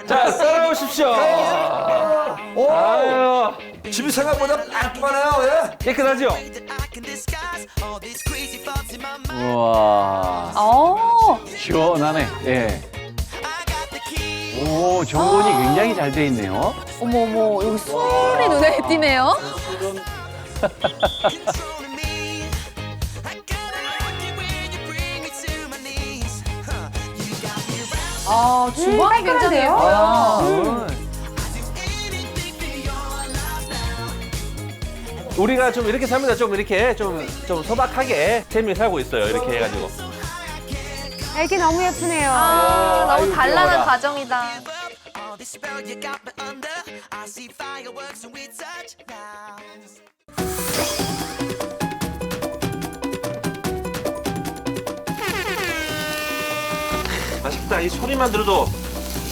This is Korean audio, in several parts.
자, 따라오십시오. 오, 아유, 집이 생각보다 깔끔하네요. 예. 깨끗하죠? 우와, 시원하네. 예. 오, 정돈이 굉장히 잘 돼 있네요. 어머 어머 여기 술이 눈에 띄네요. 아 주방이 굉장히 예뻐요. 우리가 좀 이렇게 삽니다. 좀 이렇게 좀 소박하게 재미있게 살고 있어요. 이렇게 해가지고. 애기 너무 예쁘네요. 아 너무 아유, 단란한 귀여워라. 가정이다. 맛있다. 이 소리만 들어도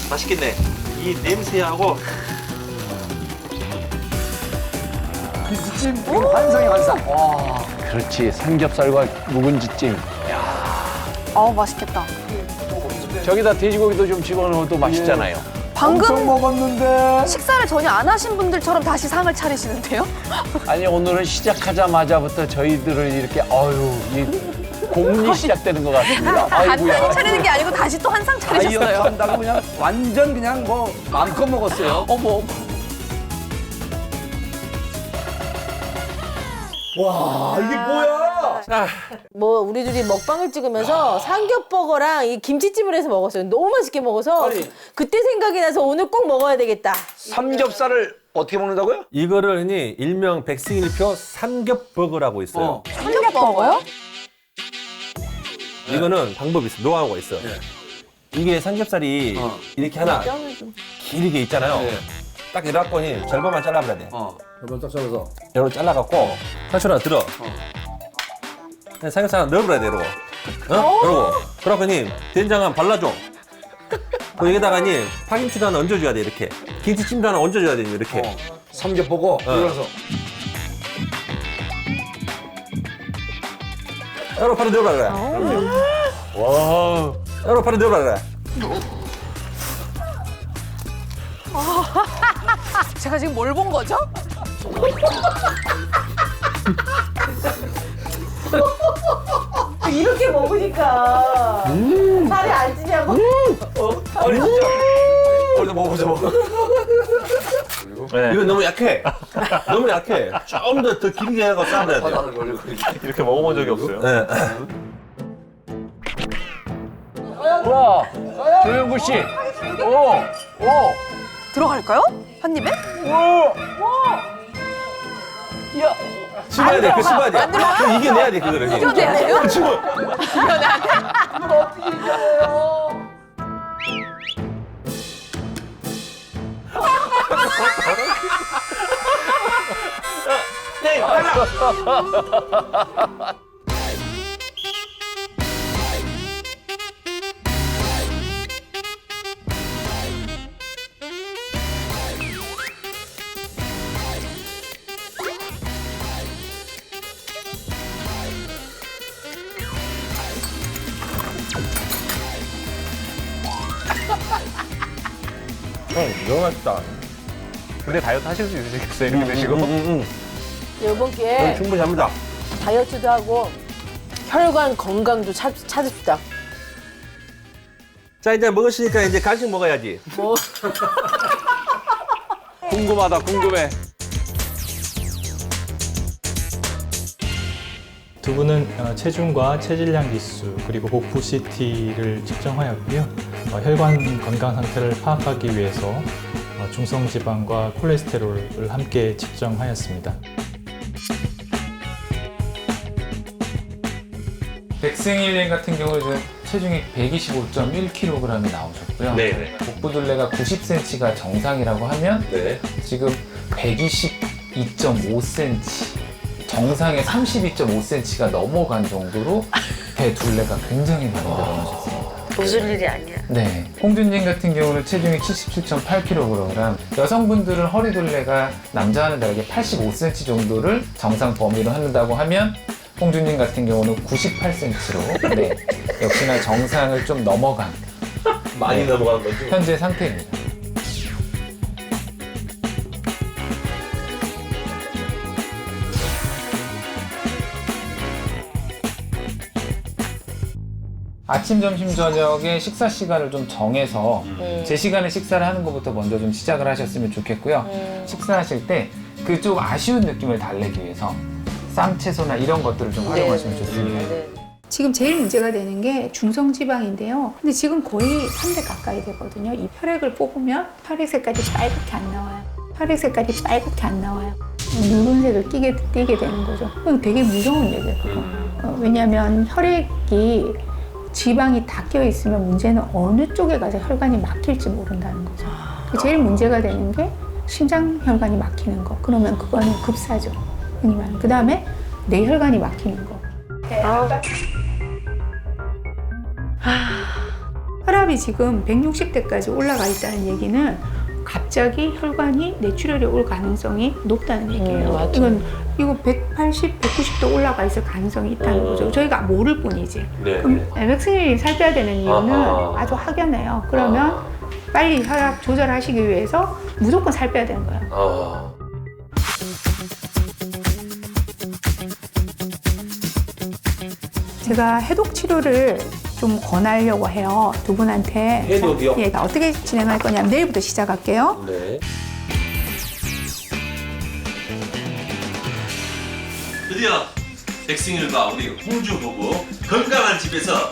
맛있겠네. 이 냄새하고. 김치찜 지금 환상이 환상. 와. 그렇지, 삼겹살과 묵은지찜. 맛있겠다. 저기다 돼지고기도 좀 집어넣어도 맛있잖아요. 엄청 방금 먹었는데. 식사를 전혀 안 하신 분들처럼 다시 상을 차리시는데요? 아니, 오늘은 시작하자마자부터 저희들을 이렇게, 이 공리 시작되는 것 같습니다. 간단히 차리는 게 아니고 다시 또 한 상 다이어트 차리셨어요. 한다고 그냥 완전 그냥 뭐 마음껏 먹었어요. 어머. 와, 이게 뭐야? 자, 뭐 우리 둘이 먹방을 찍으면서 삼겹버거랑 이 김치찜을 해서 먹었어요. 너무 맛있게 먹어서 그때 생각이 나서 오늘 꼭 먹어야 되겠다. 삼겹살을 어떻게 먹는다고요? 이거를 흔히 일명 백승일표 삼겹버거라고 있어요. 삼겹버거요? 이거는 방법이 있어. 노하우가 있어. 이게 삼겹살이 이렇게 하나 길게 있잖아요. 딱 이래갖고 절반만 잘라버려야 돼. 이번 딱 잡아서. 이렇게 잘라갖고 상추 하나 들어. 삼겹살 하나 넣어버려야 돼, 이러고. 이러고. 그래갖고 된장 하나 발라줘. 그 여기다가 파김치도 하나 얹어줘야 돼, 이렇게. 김치찜도 하나 얹어줘야 돼, 이렇게. 삼겹버거 올려서. 여러 바로 넣어버려, 그래. 와. 여러 바로 넣어버려, 그래. 제가 지금 뭘 본 거죠? 이렇게 먹으니까 살이 안 찌냐고? 아니 진짜. 우리도 먹어보자 먹어. 이거 너무 약해. 너무 약해. 좀 더 길게 해서 싸야 돼. 이렇게 먹어본 적이 없어요. 네. 우와, 조영구 씨. 오. 들어갈까요? 한 입에? 야, 씹어야 돼, 그 씹어야 돼. 그 이겨내야 돼, 그거를. 이겨내야 돼요? 씹어. 너무 맛있다. 근데 다이어트 하실 수 있으시겠어요? 이렇게 드시고. 이번 기회에 충분히 합니다. 다이어트도 하고 혈관 건강도 찾읍시다. 자, 이제 먹었으니까 이제 간식 먹어야지. 궁금하다, 궁금해. 두 분은 체중과 체질량 지수 그리고 복부 CT를 측정하였고요. 혈관 건강 상태를 파악하기 위해서 중성 지방과 콜레스테롤을 함께 측정하였습니다. 백승일님 같은 경우는 체중이 125.1kg이 나오셨고요. 네. 복부둘레가 90cm가 정상이라고 하면 네. 지금 122.5cm, 정상의 32.5cm가 넘어간 정도로 배 둘레가 굉장히 많이 늘어나셨습니다. 무슨 일이 아니야. 네. 홍준님 같은 경우는 체중이 77.8kg, 여성분들은 허리 둘레가 남자와는 다르게 85cm 정도를 정상 범위로 한다고 하면 홍주님 같은 경우는 98cm로 네, 역시나 정상을 좀 넘어간 많이 넘어가는 거죠. 현재 상태입니다. 아침, 점심, 저녁에 식사 시간을 좀 정해서 제 시간에 식사를 하는 것부터 먼저 좀 시작을 하셨으면 좋겠고요. 식사하실 때 그 좀 아쉬운 느낌을 달래기 위해서 쌈채소나 이런 것들을 좀 활용하시면 좋습니다. 지금 제일 문제가 되는 게 중성지방인데요. 근데 지금 거의 3대 가까이 되거든요. 이 혈액을 뽑으면 혈액 색깔이 빨갛게 안 나와요. 혈액 색깔이 빨갛게 안 나와요. 붉은색을 띠게 되는 거죠. 그건 되게 무서운 얘기예요. 그거. 왜냐하면 혈액이 지방이 다 껴 있으면 문제는 어느 쪽에 가서 혈관이 막힐지 모른다는 거죠. 제일 문제가 되는 게 심장 혈관이 막히는 거. 그러면 그거는 급사죠. 그 다음에 뇌혈관이 막히는 거. 혈압이 지금 160대까지 올라가 있다는 얘기는 갑자기 혈관이 뇌출혈이 올 가능성이 높다는 얘기예요. 이거 180, 190도 올라가 있을 가능성이 있다는 거죠. 저희가 모를 뿐이지. 네. 그럼 백승일이 살 빼야 되는 이유는 아주 확연해요. 그러면 빨리 혈압 조절하시기 위해서 무조건 살 빼야 되는 거예요. 제가 해독 치료를 좀 권하려고 해요. 두 분한테. 해독이요? 예, 어떻게 진행할 거냐면 내일부터 시작할게요. 네. 드디어 백승일과 우리 홍주 부부 건강한 집에서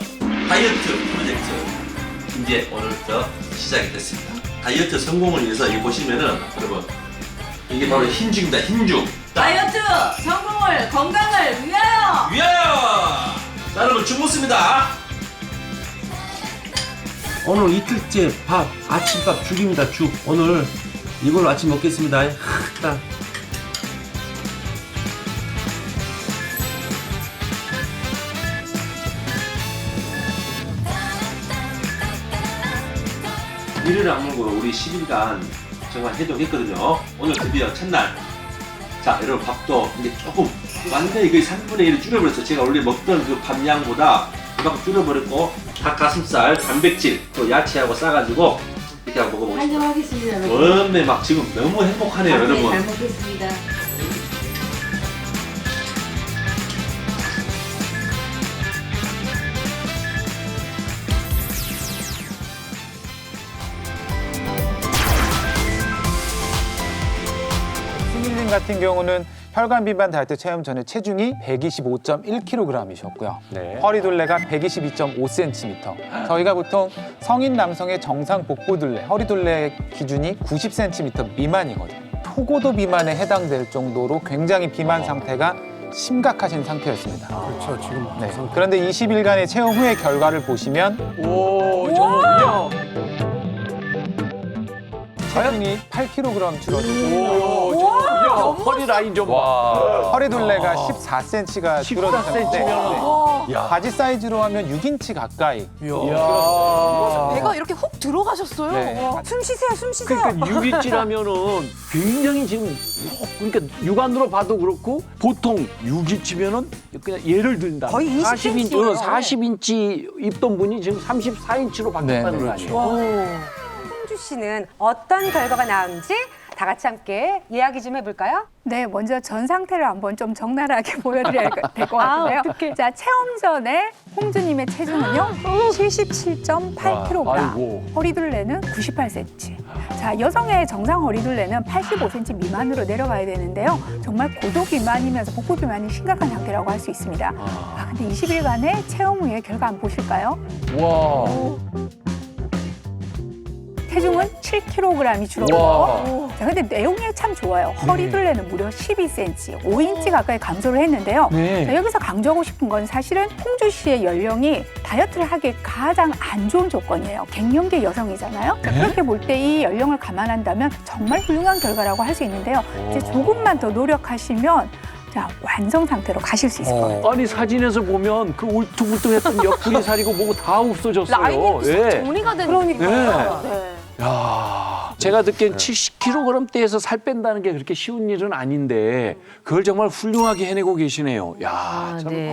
다이어트 프로젝트 이제 오늘부터 시작이 됐습니다. 다이어트 성공을 위해서 이거 보시면은 여러분 이게 바로 힘죽입니다. 힘죽. 다이어트 성공을 건강을 위하여. 자, 여러분 죽 먹습니다. 오늘 이틀째 밥 아침밥 죽입니다. 죽. 오늘 이걸로 아침 먹겠습니다. 딱. 이를 악물고 우리 10일간 정말 해독했거든요. 오늘 드디어 첫날. 자, 여러분 밥도 이제 조금 완전히 거의 3분의 1을 줄여버렸어요. 제가 원래 먹던 그 밥량보다 그만큼 줄여버렸고 닭가슴살, 단백질, 또 야채하고 싸가지고 이렇게 하고 먹어보겠습니다. 한정하겠습니다. 원래 막 지금 너무 행복하네요, 여러분. 잘 먹겠습니다. 승일님 같은 경우는 혈관 비만 다이어트 체험 전에 체중이 125.1kg이셨고요. 네. 허리둘레가 122.5cm. 저희가 보통 성인 남성의 정상 복부둘레, 허리둘레 기준이 90cm 미만이거든요. 초고도 비만에 해당될 정도로 굉장히 비만 상태가 심각하신 상태였습니다. 그렇죠. 지금 네. 그런데 20일간의 체험 후의 결과를 보시면 정말요? 체중이 8kg 줄어들고 오, 허리 라인 좀 봐. 허리둘레가 14cm가 줄어들었는데 14cm면 바지 사이즈로 하면 6인치 가까이. 배가 이렇게 훅 들어가셨어요. 네. 숨 쉬세요, 숨 쉬세요. 그러니까 6인치라면은 굉장히 지금 그러니까 육안으로 봐도 그렇고 보통 6인치면은 그냥 예를 든다. 거의 20cm 예요. 40인치 입던 분이 지금 34인치로 바뀌었다는 네, 거 아니에요? 홍주 씨는 어떤 결과가 나온지 다 같이 함께 이야기 좀 해볼까요? 네, 먼저 전 상태를 한번 좀 적나라하게 보여드려야 될 것 같은데요. 어떡해. 자, 체험 전에 홍주님의 체중은요, 77.8kg. 아이고. 허리둘레는 98cm. 자, 여성의 정상 허리둘레는 85cm 미만으로 내려가야 되는데요. 정말 고도 비만이면서 복부 비만이 심각한 상태라고 할 수 있습니다. 근데 20일간의 체험 후에 결과 한번 보실까요? 와. 체중은 7kg이 줄었고, 자, 근데 내용이 참 좋아요. 허리둘레는 무려 12cm, 5인치 가까이 감소를 했는데요. 네. 자, 여기서 강조하고 싶은 건 사실은 홍주 씨의 연령이 다이어트를 하기에 가장 안 좋은 조건이에요. 갱년기 여성이잖아요. 자, 그렇게 볼 때 이 연령을 감안한다면 정말 훌륭한 결과라고 할 수 있는데요. 이제 조금만 더 노력하시면 자, 완성 상태로 가실 수 있을 거예요. 아니 사진에서 보면 그 울퉁불퉁했던 옆구리 살이고 뭐고 다 없어졌어요. 라인이 예. 정리가 되는 그러니까요. 네. 야, 제가 듣기엔 70kg대에서 살 뺀다는 게 그렇게 쉬운 일은 아닌데 그걸 정말 훌륭하게 해내고 계시네요. 야, 참. 네.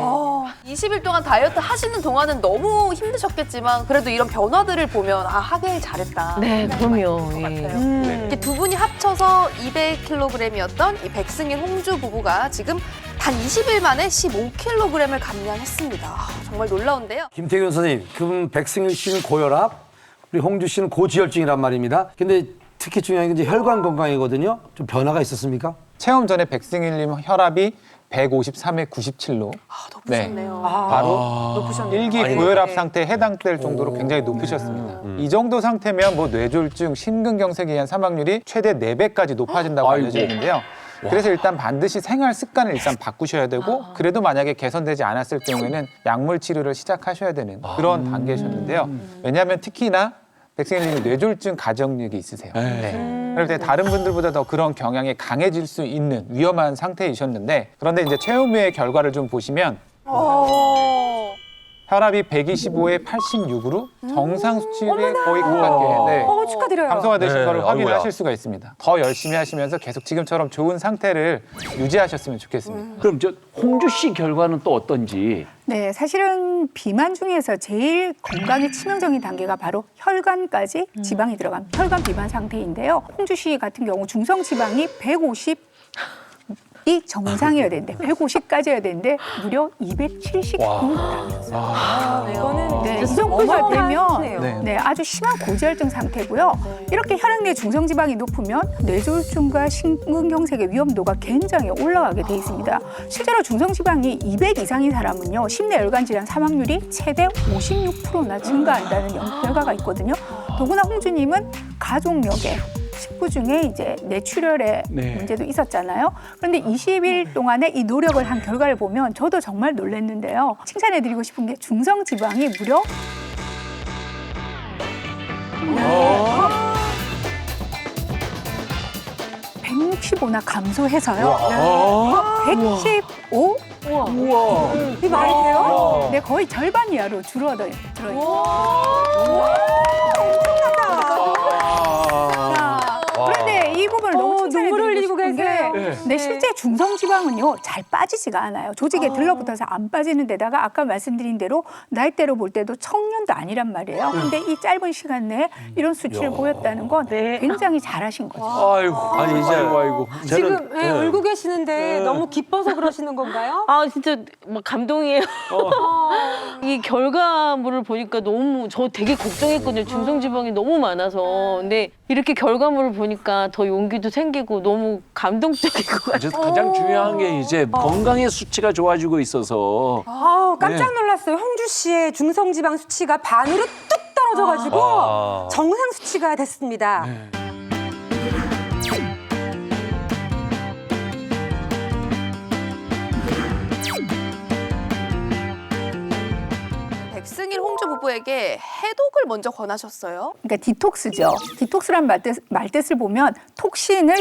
20일 동안 다이어트 하시는 동안은 너무 힘드셨겠지만 그래도 이런 변화들을 보면 아 하길 잘했다. 네, 그럼요. 예. 이렇게 두 분이 합쳐서 200kg이었던 이 백승일 홍주 부부가 지금 단 20일 만에 15kg을 감량했습니다. 아, 정말 놀라운데요. 김태균 선생님, 그럼 백승일 씨는 고혈압, 우리 홍주 씨는 고지혈증이란 말입니다. 근데 특히 중요한 게 이제 혈관 건강이거든요. 좀 변화가 있었습니까? 체험 전에 백승일님 혈압이 153에 97로. 높으셨네요. 바로 높으셨네요. 일기 아니, 고혈압 네. 상태에 해당될 정도로 굉장히 높으셨습니다. 이 정도 상태면 뭐 뇌졸중, 심근경색에 의한 사망률이 최대 4배까지 높아진다고 알려져 있는데요. 그래서 일단 반드시 생활 습관을 일단 바꾸셔야 되고 그래도 만약에 개선되지 않았을 경우에는 약물 치료를 시작하셔야 되는 그런 단계셨는데요. 왜냐하면 특히나 백승일님이 뇌졸중 가정력이 있으세요. 네. 그럴 때 다른 분들보다 더 그런 경향이 강해질 수 있는 위험한 상태이셨는데 그런데 이제 체험 후의 결과를 좀 보시면 혈압이 125에 86으로 정상 수치에 거의 가깝게 축하드려요. 감소가 되신 거를 아이고야. 확인하실 수가 있습니다. 더 열심히 하시면서 계속 지금처럼 좋은 상태를 유지하셨으면 좋겠습니다. 그럼 저 홍주 씨 결과는 또 어떤지. 네, 사실은 비만 중에서 제일 건강에 치명적인 단계가 바로 혈관까지 지방이 들어간 혈관 비만 상태인데요. 홍주 씨 같은 경우 중성 지방이 150이 정상이어야 되는데 150까지여야 되는데 무려 279가 나왔어요. 이거는 네, 이 진짜 정도가 어마어마한 되면 수치네요. 네, 아주 심한 고지혈증 상태고요. 이렇게 혈액 내 중성 지방이 높으면 뇌졸중과 심근경색의 위험도가 굉장히 올라가게 돼 있습니다. 실제로 중성 지방이 200 이상인 사람은요, 심내혈관 질환 사망률이 최대 56%나 증가한다는 결과가 있거든요. 더구나 홍주님은 가족력에 식구 중에 이제 뇌출혈의 문제도 있었잖아요. 그런데 20일 동안의 이 노력을 한 결과를 보면 저도 정말 놀랐는데요. 칭찬해드리고 싶은 게 중성 지방이 무려 165나 감소해서요. 115? 이 말이 돼요? 네, 거의 절반 이하로 줄어들어요. 그런데 이 부분을 너무 눈물 흘리고 칭찬해드리고 싶은 계세요. 게 네, 실제 중성 지방은요 잘 빠지지가 않아요. 조직에 들러붙어서 안 빠지는 데다가 아까 말씀드린 대로 나이대로 볼 때도 청년도 아니란 말이에요. 근데 이 짧은 시간 내에 이런 수치를 보였다는 건 굉장히 잘하신 거죠. 아이고, 아니 이제 아이고. 지금 울고 계시는데 너무 기뻐서 그러시는 건가요? 아 진짜 막 감동이에요. 이 결과물을 보니까 너무 저 되게 걱정했거든요. 중성지방이 너무 많아서. 근데 이렇게 결과물을 보니까 더 용기도 생기고 너무 감동적이고. 가장 중요한 게 이제 건강의 수치가 좋아지고 있어서 깜짝 놀랐어요. 홍주 씨의 중성지방 수치가 반으로 뚝 떨어져가지고 정상 수치가 됐습니다. 백승일 홍주 부부에게 해독을 먼저 권하셨어요. 그러니까 디톡스죠. 디톡스란 말뜻을 보면 톡신을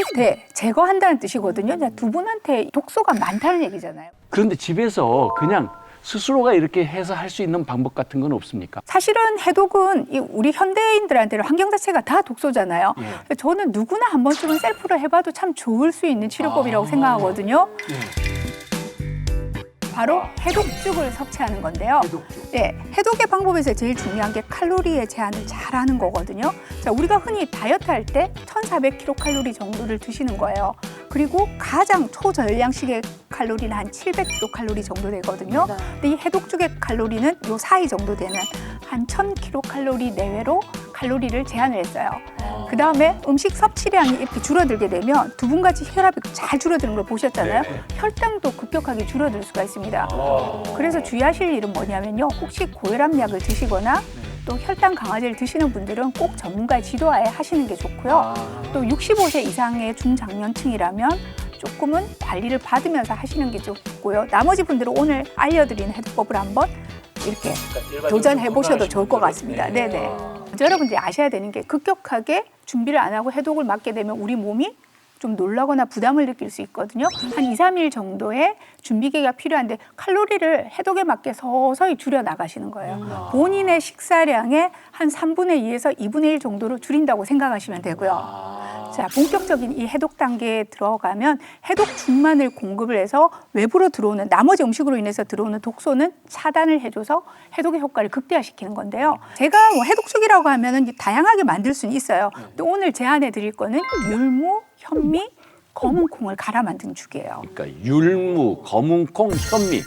제거한다는 뜻이거든요. 두 분한테 독소가 많다는 얘기잖아요. 그런데 집에서 그냥 스스로가 이렇게 해서 할 수 있는 방법 같은 건 없습니까? 사실은 해독은 우리 현대인들한테는 환경 자체가 다 독소잖아요. 저는 누구나 한 번쯤은 셀프로 해봐도 참 좋을 수 있는 치료법이라고 생각하거든요. 바로 해독죽을 섭취하는 건데요. 네, 해독의 방법에서 제일 중요한 게 칼로리의 제한을 잘하는 거거든요. 자, 우리가 흔히 다이어트 할 때 1,400kcal 정도를 드시는 거예요. 그리고 가장 초저열량식의 칼로리는 한 700kcal 정도 되거든요. 근데 이 해독죽의 칼로리는 요 사이 정도 되는 한 1,000kcal 내외로 칼로리를 제한을 했어요. 그 다음에 음식 섭취량이 이렇게 줄어들게 되면 두 분 같이 혈압이 잘 줄어드는 걸 보셨잖아요. 혈당도 급격하게 줄어들 수가 있습니다. 그래서 주의하실 일은 뭐냐면요. 혹시 고혈압 약을 드시거나 또 혈당 강화제를 드시는 분들은 꼭 전문가의 지도하에 하시는 게 좋고요. 또 65세 이상의 중장년층이라면 조금은 관리를 받으면서 하시는 게 좋고요. 나머지 분들은 오늘 알려드리는 해독법을 한번 이렇게 도전해 보셔도 좋을 것 같습니다. 네네. 여러분들이 아셔야 되는 게 급격하게 준비를 안 하고 해독을 맞게 되면 우리 몸이 좀 놀라거나 부담을 느낄 수 있거든요. 한 2, 3일 정도의 준비기가 필요한데 칼로리를 해독에 맞게 서서히 줄여 나가시는 거예요. 본인의 식사량의 한 3분의 2에서 2분의 1 정도로 줄인다고 생각하시면 되고요. 자, 본격적인 이 해독 단계에 들어가면 해독죽만을 공급을 해서 외부로 들어오는 나머지 음식으로 인해서 들어오는 독소는 차단을 해줘서 해독의 효과를 극대화시키는 건데요. 제가 뭐 해독죽이라고 하면은 다양하게 만들 수는 있어요. 또 오늘 제안해 드릴 거는 율무, 현미, 검은 콩을 갈아 만든 죽이에요. 그러니까 율무, 검은콩, 현미.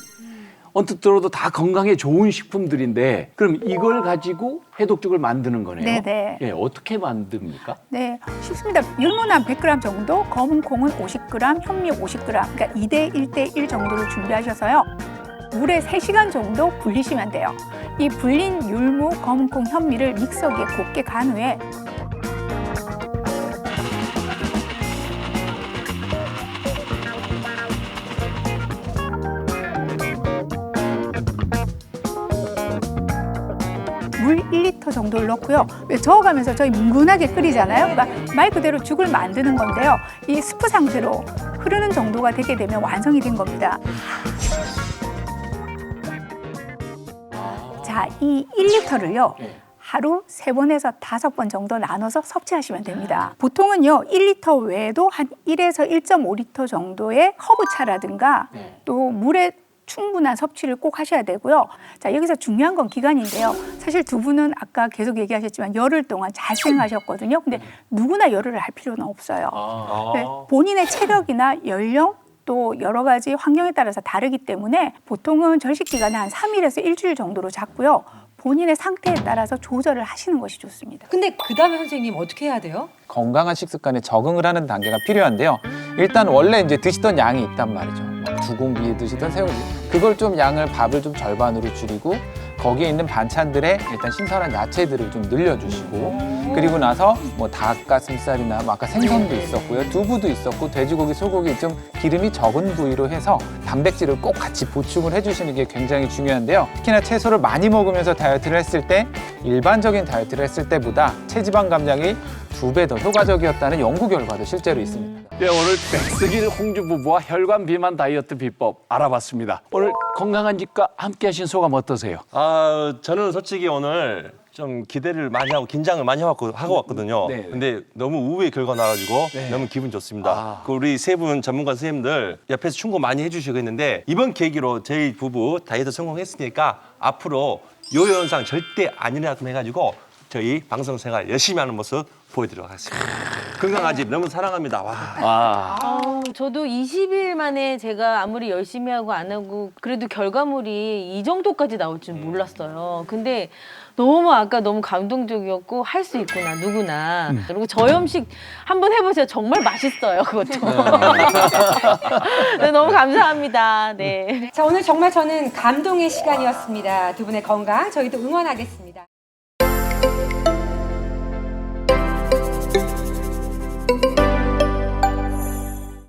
언뜻 들어도 다 건강에 좋은 식품들인데 그럼 이걸 가지고 해독죽을 만드는 거네요. 네네. 예, 어떻게 만듭니까? 네, 쉽습니다. 율무는 한 100g 정도, 검은 콩은 50g, 현미 50g, 그러니까 2대 1대 1 정도를 준비하셔서요. 물에 3시간 정도 불리시면 돼요. 이 불린 율무, 검은 콩, 현미를 믹서기에 곱게 간 후에 물 1리터 정도를 넣고요. 저어가면서 저희 뭉근하게 끓이잖아요. 그러니까 말 그대로 죽을 만드는 건데요. 이 스프 상태로 흐르는 정도가 되게 되면 완성이 된 겁니다. 자, 이 1리터를요. 하루 3번에서 5번 정도 나눠서 섭취하시면 됩니다. 보통은요, 1리터 외에도 한 1에서 1.5리터 정도의 허브차라든가 또 물에 충분한 섭취를 꼭 하셔야 되고요. 자, 여기서 중요한 건 기간인데요. 사실 두 분은 아까 계속 얘기하셨지만 열흘 동안 잘 수행하셨거든요. 근데 누구나 열흘을 할 필요는 없어요. 네, 본인의 체력이나 연령 또 여러 가지 환경에 따라서 다르기 때문에 보통은 절식 기간은 한 3일에서 일주일 정도로 잡고요. 본인의 상태에 따라서 조절을 하시는 것이 좋습니다. 근데 그 다음에 선생님 어떻게 해야 돼요? 건강한 식습관에 적응을 하는 단계가 필요한데요. 일단 원래 이제 드시던 양이 있단 말이죠. 막 2공기 드시던 3공기. 그걸 좀 양을 밥을 좀 절반으로 줄이고 거기에 있는 반찬들에 일단 신선한 야채들을 좀 늘려주시고 그리고 나서 뭐 닭가슴살이나 뭐 아까 생선도 있었고요. 두부도 있었고 돼지고기, 소고기 좀 기름이 적은 부위로 해서 단백질을 꼭 같이 보충을 해주시는 게 굉장히 중요한데요. 특히나 채소를 많이 먹으면서 다이어트를 했을 때 일반적인 다이어트를 했을 때보다 체지방 감량이 2배 더 효과적이었다는 연구 결과도 실제로 있습니다. 네, 오늘 백승일 홍주 부부와 혈관 비만 다이어트 비법 알아봤습니다. 오늘 건강한 집과 함께 하신 소감 어떠세요? 저는 솔직히 오늘 좀 기대를 많이 하고 긴장을 많이 하고 왔거든요. 네. 근데 너무 우회의 결과 나가지고 너무 기분 좋습니다. 그 우리 세 분 전문가 선생님들 옆에서 충고 많이 해주시고 했는데 이번 계기로 저희 부부 다이어트 성공했으니까 앞으로 요요 현상 절대 안 일어나게끔 해가지고 저희 방송 생활 열심히 하는 모습 보여드리도록 하겠습니다. 건강한 집 너무 사랑합니다. 와. 저도 20일 만에 제가 아무리 열심히 하고 안 하고 그래도 결과물이 이 정도까지 나올 줄 몰랐어요. 근데 너무 아까 너무 감동적이었고 할 수 있구나 누구나. 그리고 저염식 한번 해보세요. 정말 맛있어요 그것도. 네, 너무 감사합니다. 네. 자, 오늘 정말 저는 감동의 시간이었습니다. 두 분의 건강 저희도 응원하겠습니다.